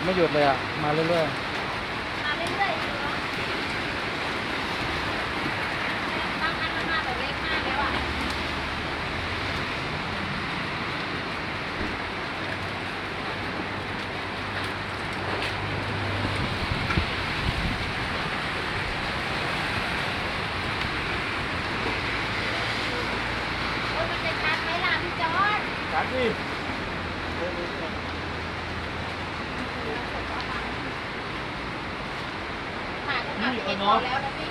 ไม่หยุดเลยอ่ะมาเรื่อยมาเรื่อยๆอยู่เนาะบางอันมันมาแบบเล็กมากแล้วอ่ะโอ้ยมันจะชัดไหมล่ะพี่จอร์จ ๆชัดดิ ถ่ายขนาดนี้พอแล้วนะพี่